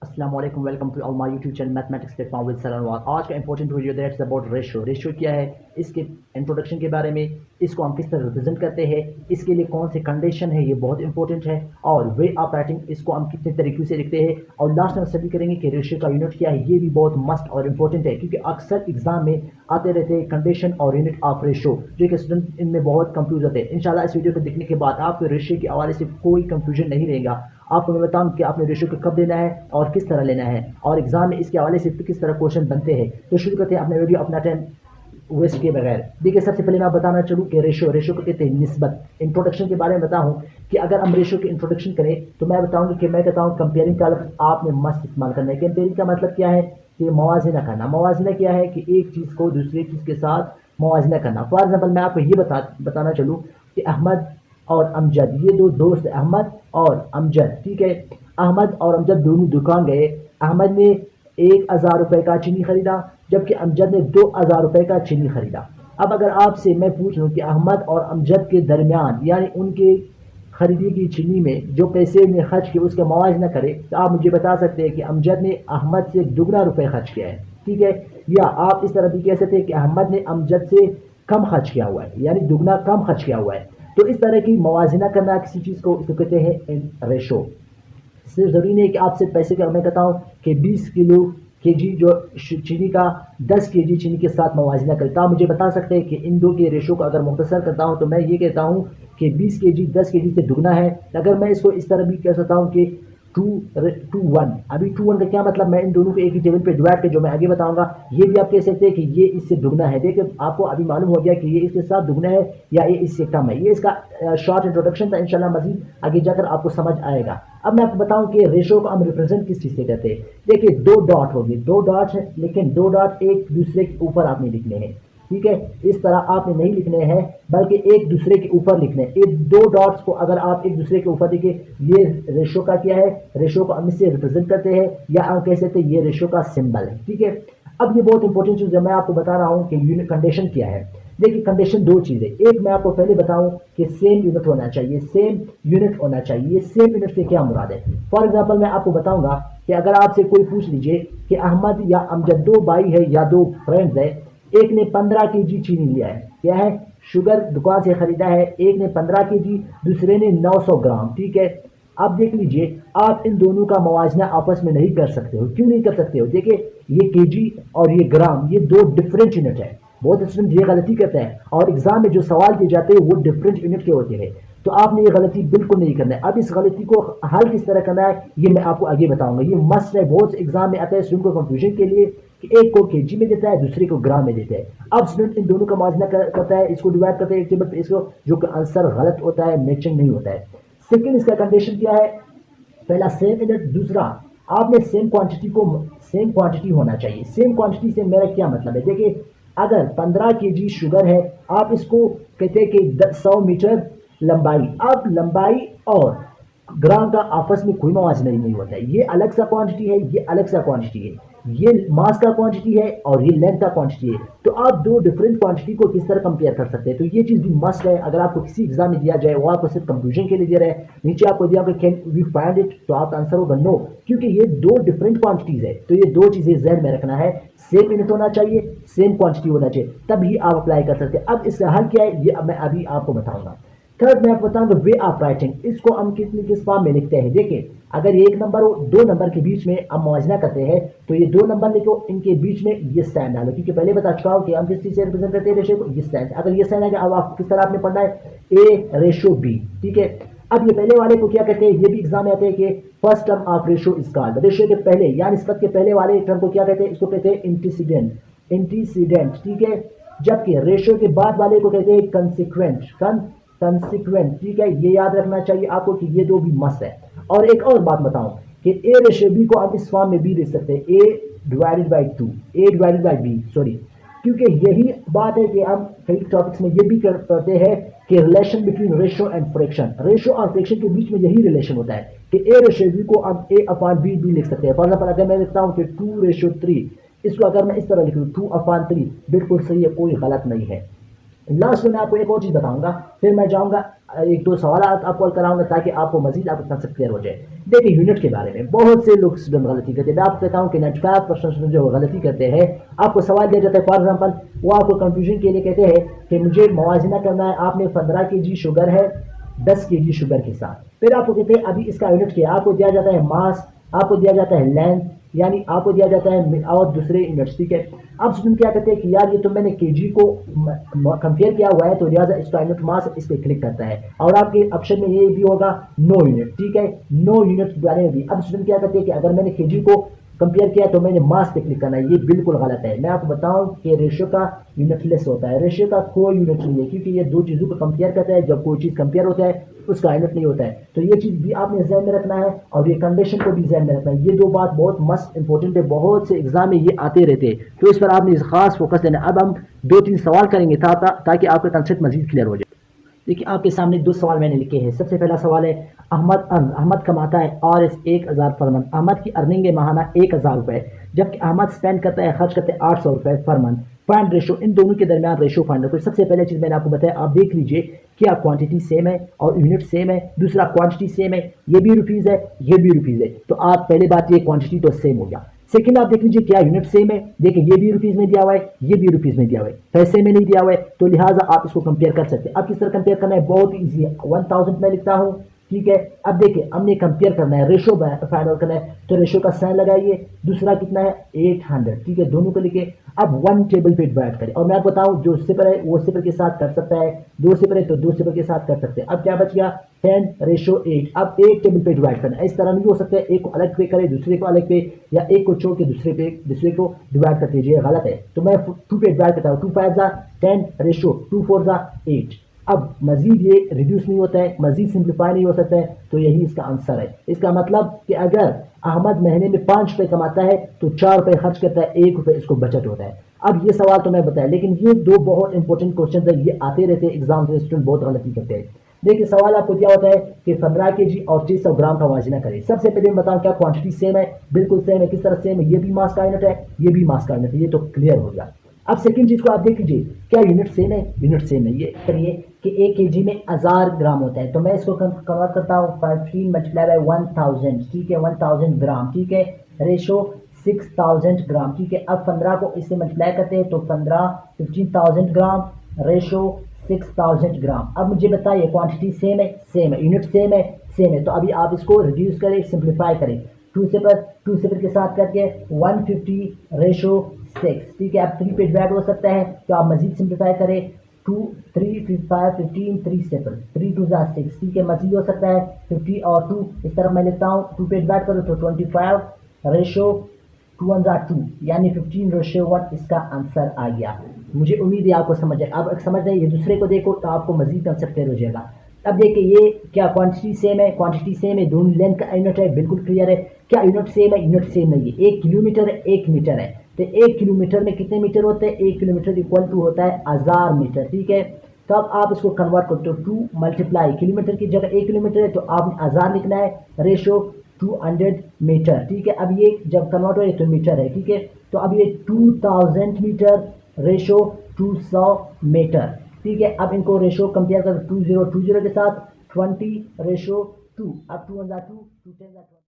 अस्सलाम वालेकुम, welcome to my YouTube channel mathematics platform with sir Anwar. आज का important video that's about ratio. Ratio क्या है, इसके इंट्रोडक्शन के बारे में, इसको हम किस तरह रिप्रेजेंट करते हैं, इसके लिए कौन से कंडीशन है, ये बहुत इंपॉर्टेंट है। और वे ऑफ राइटिंग, इसको हम कितने तरीके से लिखते हैं। और लास्ट में स्टडी करेंगे कि रेशियो का यूनिट क्या है, ये भी बहुत मस्ट और इंपॉर्टेंट है क्योंकि अक्सर एग्जाम में आते रहते हैं कंडीशन और यूनिट ऑफ रेशियो, जो कि स्टूडेंट इनमें बहुत कंफ्यूज होते हैं। इंशाल्लाह इस वीडियो को देखने के बाद आपको रेशियो के हवाले से कोई कंफ्यूजन नहीं रहेगा। आपको मैं बताऊं कि आपने रेशियो को कब लेना है और किस तरह लेना है, और एग्जाम में इसके हवाले से किस तरह क्वेश्चन बनते हैं। तो शुरू करते हैं अपना वीडियो अपना टाइम वेस्ट किए बगैर। देखिए, सबसे पहले मैं बताना चलूँ कि रेशियो को कहते हैं निस्बत। इंट्रोडक्शन के बारे में बताऊं कि अगर हम रेशियो की इंट्रोडक्शन करें तो मैं बताऊंगा कि मैं कहता हूं कंपेयरिंग का लफ्ज़ आपने मस्त इस्तेमाल करना है। कंपेयरिंग का मतलब क्या है कि मवाजना करना। मवाजना क्या है कि एक चीज़ को दूसरी चीज़ के साथ मवाजना करना। फॉर एग्जाम्पल मैं आपको ये बताना चलूँ कि अहमद और अमजद, ये दो दोस्त, अहमद और अमजद, ठीक है। अहमद और अमजद दोनों दुकान गए। अहमद ने 1,000 रुपए का चीनी खरीदा, जबकि अमजद ने 2,000 रुपए का चीनी खरीदा। अब अगर आपसे मैं पूछ लूँ कि अहमद और अमजद के दरमियान, यानी उनके खरीदी की चीनी में जो पैसे ने खर्च किए उसका मुआवजा करे, तो आप मुझे बता सकते हैं कि अमजद ने अहमद से दुगना रुपए खर्च किया है, ठीक है। या आप इस तरह भी कह सकते हैं कि अहमद ने अमजद से कम खर्च किया हुआ है, यानी दुगना कम खर्च किया हुआ है। तो इस तरह की मवाजना करना किसी चीज़ को, इसको कहते हैं रेशो। सिर्फ ज़रूरी नहीं है कि आपसे पैसे का, मैं कहता हूँ कि 20 किलो केजी जो चीनी का 10 केजी चीनी के साथ मवाजना करता हूँ। मुझे बता सकते हैं कि इन दो के रेशो को अगर मुख्तसर करता हूँ तो मैं ये कहता हूँ कि 20 केजी 10 केजी से दुगना है। अगर मैं इसको इस तरह भी कह सकता हूँ कि 2:1। अभी 2:1 का क्या मतलब, मैं इन दोनों को एक ही टेबल पे डिवाइड कर, जो मैं आगे बताऊंगा, ये भी आप कह सकते हैं कि ये इससे दुगना है। देखिए, आपको अभी मालूम हो गया कि ये इसके साथ दुगना है या ये इससे कम है। ये इसका शॉर्ट इंट्रोडक्शन था, इंशाल्लाह मजीद आगे जाकर आपको समझ आएगा। अब मैं आपको बताऊं कि रेशो को हम रिप्रेजेंट किस चीज़ से करते हैं। देखिए, दो डॉट होगी, दो डॉट है, लेकिन दो डॉट एक दूसरे के ऊपर आपने लिखने हैं, ठीक है। इस तरह आपने नहीं लिखने हैं, बल्कि एक दूसरे के ऊपर लिखने हैं। एक दो डॉट्स को अगर आप एक दूसरे के ऊपर लिखे, ये रेशो का क्या है, रेशो को हम इससे रिप्रेजेंट करते हैं, या हम कह सकते हैं ये रेशो का सिंबल है, ठीक है। अब ये बहुत इंपॉर्टेंट चीज़ है, मैं आपको बता रहा हूँ कि यूनिट कंडीशन क्या है। देखिए, कंडीशन दो चीज़ें, एक मैं आपको पहले बताऊं कि सेम यूनिट होना चाहिए, सेम यूनिट होना चाहिए। सेम यूनिट से क्या मुराद है? फॉर एग्जांपल मैं आपको बताऊंगा कि अगर आपसे कोई पूछ लीजिए कि अहमद या अमजद दो भाई है या दो फ्रेंड्स है, एक ने 15 केजी चीनी लिया है, क्या है, शुगर दुकान से खरीदा है, एक ने 15 केजी, दूसरे ने 900 ग्राम, ठीक है। अब देख लीजिए, आप इन दोनों का मवाजना आपस में नहीं कर सकते हो। क्यों नहीं कर सकते हो? देखिए, ये केजी और ये ग्राम, ये दो डिफरेंट यूनिट है। बहुत स्टूडेंट ये गलती करते हैं और एग्जाम में जो सवाल दिए जाते हैं वो डिफरेंट यूनिट के होते हैं। तो आपने ये गलती बिल्कुल नहीं करना है। अब इस गलती को हल किस तरह करना है ये मैं आपको आगे बताऊंगा। ये मस्ट है, बहुत एग्जाम में आता है स्टूडेंट को कंफ्यूजन के लिए कि एक को केजी में देता है, दूसरे को ग्राम में देता है। अब स्टूडेंट इन दोनों का मुआवजा करता है, इसको डिवाइड करता है एक टेबल पे, इसको, जो कि आंसर गलत होता है, मैचिंग नहीं होता है। सेकंड, इसका कंडीशन क्या है? पहला सेम यूनिट, दूसरा आपने सेम क्वांटिटी को, सेम क्वांटिटी होना चाहिए। सेम क्वांटिटी से मेरा क्या मतलब है? देखिए, अगर 15 केजी शुगर है, आप इसको कहते हैं कि 100 मीटर लंबाई। अब लंबाई और ग्राम का आपस में कोई मवाजना नहीं होता है। ये अलग सा क्वांटिटी है, ये अलग सा क्वांटिटी है। ये मास का क्वांटिटी है और ये लेंथ का क्वांटिटी है। तो आप दो डिफरेंट क्वांटिटी को किस तरह कंपेयर कर सकते हैं? तो ये चीज़ भी मस्ट है। अगर आपको किसी एग्जाम में दिया जाए, वो आपको सिर्फ कंफ्यूजन के लिए दे रहा है, नीचे आपको दिया कि कैन वी फाइंड इट, तो आपका आंसर होगा नो, क्योंकि ये दो डिफरेंट क्वांटिटीज है। तो ये दो चीज़ें जहन में रखना है, सेम यूनिट होना चाहिए, सेम क्वांटिटी होना चाहिए, तभी आप अप्लाई कर सकते हैं। अब इसका हल क्या है, ये मैं अभी आपको बताऊंगा। थर्ड, मैं आपको बताऊंगा वे ऑफ राइटिंग, इसको हम किस फॉर्म में लिखते हैं। देखिए, अगर ये एक नंबर हो, दो नंबर के बीच में हम मुआवजा करते हैं, तो ये दो नंबर लिखो, इनके बीच में ये साइन डालो, क्योंकि पहले बता चुका हूं कि हम किस चीज से रिप्रेजेंट करते हैं रेशियो को, ये साइन। अगर ये साइन है, अब आप किस तरह आपने पढ़ना है, ए रेशियो बी, ठीक है। अब ये पहले वाले को क्या कहते हैं, ये भी एग्जाम में आते हैं कि first term of ratio is called. Ratio के पहले या निस्बत के पहले वाले टर्म को क्या कहते हैं? इसको कहते हैं इंटीसीडेंट, इंटीसीडेंट, ठीक है। जबकि रेशियो के बाद वाले को कहते हैं कंसिक्वेंट, कंसिक्वेंट, ठीक है। ये याद रखना चाहिए आपको कि ये दो भी मस्त है। और एक और बात बताऊं कि ए रेशियो बी को आप इस फॉर्म में भी लिख सकते हैं, A divided by two, A divided by B, sorry, क्योंकि यही बात है कि हम कई टॉपिक्स में ये भी करते हैं कि relation between ratio and fraction, ratio और फ्रैक्शन के बीच में यही रिलेशन होता है कि ए रेशियो बी को अब ए अपॉन बी भी लिख सकते हैं। फॉर एग्जाम्पल, अगर मैं लिखता हूँ कि 2:3, इसको अगर मैं इस तरह लिखूँ 2/3, बिल्कुल सही है, कोई गलत नहीं है। लास्ट में मैं आपको एक और चीज़ बताऊंगा, फिर मैं जाऊंगा एक दो सवाल आपको कराऊंगा ताकि आपको मजीद आपका कंसेप्ट क्लियर हो जाए। देखिए यूनिट के बारे में बहुत से लोग स्टूडेंट गलती करते हैं, मैं आपको कहता हूँ कि 95% स्टूडेंट जो गलती करते हैं, आपको सवाल दिया जाता है फॉर एग्जाम्पल, वो आपको कंफ्यूजन के लिए कहते हैं कि मुझे मुआवजना करना है, आपने 15 kg शुगर है 10 kg शुगर के साथ, फिर आपको कहते हैं अभी इसका यूनिट क्या, आपको दिया जाता है मास, आपको दिया जाता है लेंथ, यानी आपको दिया जाता है और दूसरे यूनिट्स, ठीक है। अब स्टूडेंट क्या करते हैं कि यार ये तो मैंने केजी को कंपेयर किया हुआ है तो लिहाजा इसका यूनिट मास इस पर क्लिक करता है, और आपके ऑप्शन में ये भी होगा नो यूनिट, ठीक है, नो यूनिट बारे में भी। अब स्टूडेंट क्या करते हैं कि अगर मैंने केजी को कंपेयर किया तो मैंने मास पे क्लिक करना है, ये बिल्कुल गलत है। मैं आपको बताऊं कि रेशियो का यूनिटलेस होता है, रेशियो का कोई यूनिट नहीं है, क्योंकि ये दो चीज़ों को कंपेयर करता है, जब कोई चीज़ कंपेयर होता है उसका यूनिट नहीं होता है। तो ये चीज़ भी आपने जहन में रखना है और ये कंडीशन को भी जहन में रखना है, ये दो बात बहुत मस्ट इंपॉर्टेंट है, बहुत से एग्जाम में ये आते रहते हैं, तो इस पर आपने खास फोकस देना है। अब हम दो तीन सवाल करेंगे ताकि आपका कंसेप्ट मजीद क्लियर हो जाए। देखिए आपके सामने दो सवाल मैंने लिखे हैं। सबसे पहला सवाल है, अहमद कमाता है RS 1000 पर मंथ, अहमद की अर्निंग है माहाना 1000 रुपये, जबकि अहमद स्पेंड करता है खर्च करते हैं 800 रुपये पर मंथ। फाइंड रेशो, इन दोनों के दरमियान रेशो फाइंड करो। सबसे पहले चीज़ मैंने आपको बताया, आप देख लीजिए क्या क्वांटिटी सेम है और यूनिट सेम है, दूसरा क्वांटिटी सेम है, ये भी रुपीज़ है ये भी रुपीज़ है, तो आप पहले बात ये क्वांटिटी तो सेम हो गया। सेकंड आप देख लीजिए क्या यूनिट सेम है, देखिए ये भी रुपीज़ में दिया हुआ है ये भी रुपीज़ में दिया हुआ है, पैसे में नहीं दिया हुआ है, तो लिहाजा आप इसको कंपेयर कर सकते हैं। अब किस तरह कंपेयर करना है, बहुत ईजी है। 1000 में लिखता हूँ, ठीक है। अब देखिए हमने कंपेयर करना है, रेशो फाइंड आउट करना है, तो रेशो का साइन लगाइए, दूसरा कितना है 800, ठीक है, दोनों को लिखे। अब वन टेबल पे डिवाइड करें, और मैं आपको बताऊं जो सिफर है वो सिफर के साथ कर सकता है, दो सिफर है तो दो सिफर के साथ कर सकते हैं। अब क्या बच गया 10:8। अब एक टेबल पे डिवाइड करना है, इस तरह नहीं हो सकता है एक को अलग पे करे दूसरे को अलग पे, या एक को छोड़ के दूसरे को डिवाइड कर दीजिए, गलत है। तो मैं 2 पे डिवाइड करता हूँ, 2 5 10, 2 4 8। अब मजीद ये रिड्यूस नहीं होता है, मजीद सिंप्लीफाई नहीं हो सकता है, तो यही इसका आंसर है। इसका मतलब कि अगर अहमद महीने में 5 रुपये कमाता है तो 4 रुपये खर्च करता है, 1 रुपये इसको बचत होता है। अब ये सवाल तो मैं बताया, लेकिन ये दो बहुत इंपॉर्टेंट क्वेश्चन है, ये आते रहते हैं एग्जाम से, स्टूडेंट बहुत गलती करते हैं। देखिए सवाल आपको क्या होता है कि 15 kg और 600 ग्राम का वाजिना करें। सबसे पहले मैं बताऊं क्या क्वांटिटी सेम है, बिल्कुल सेम है। किस तरह सेम है, ये भी मास का यूनिट है ये भी मास का यूनिट है, ये तो क्लियर हो गया। अब सेकंड चीज को आप देख लीजिए, क्या यूनिट सेम है, यूनिट सेम है। ये करिए कि 1 kg में 1000 ग्राम होता है, तो मैं इसको कन्वर्ट करता हूँ 15 मल्टीप्लाई बाय 1000, ठीक है, 1000 ग्राम, ठीक है, रेशो 6000 ग्राम, ठीक है। अब 15 को इससे मल्टीप्लाई करते हैं तो 15,000 ग्राम, रेशो 6000 ग्राम। अब मुझे बताइए क्वांटिटी सेम है, सेम है, यूनिट सेम है, सेम है, तो अभी आप इसको रिड्यूस करें, सिंप्लीफाई करें, 2 से पर के साथ करके 150 रेशो 6, ठीक है। अब 3 पे डिवाइड हो सकता है, तो आप मजीद सिंप्लीफाई करें, 2 3 5 15 3 से 3 2 6, ठीक है, मजीद हो सकता है 50 और 2, इस तरफ मैं लिखता हूँ, 2 पे डिवाइड करो तो 25 रेशो 2 1 2, यानी 15:1 इसका आंसर आ गया। मुझे उम्मीद है आपको समझ आए। अब समझ रहे, ये दूसरे को देखो तो आपको मजीद कंसेप्ट क्लियर हो जाएगा। अब देखिए ये क्या क्वांटिटी सेम है, क्वांटिटी सेम है, दोनों लेंथ का यूनिट है, बिल्कुल क्लियर है। क्या यूनिट सेम है, यूनिट सेम नहीं है। 1 किलोमीटर है 1 मीटर है, तो 1 किलोमीटर में कितने मीटर होते हैं, 1 किलोमीटर इक्वल टू होता है 1000 मीटर, ठीक है। तो अब आप इसको कन्वर्ट करते हो, 2 मल्टीप्लाई, किलोमीटर की जगह 1 किलोमीटर है तो आपने 1000 लिखना है, रेशो 200 मीटर, ठीक है। अब ये जब कन्वर्ट हो तो मीटर है, ठीक है, तो अब ये 2000 मीटर रेशो 200 मीटर, ठीक है। अब इनको रेशो कंपेयर कर 2020 के साथ 20:2, अब 2 2 2 10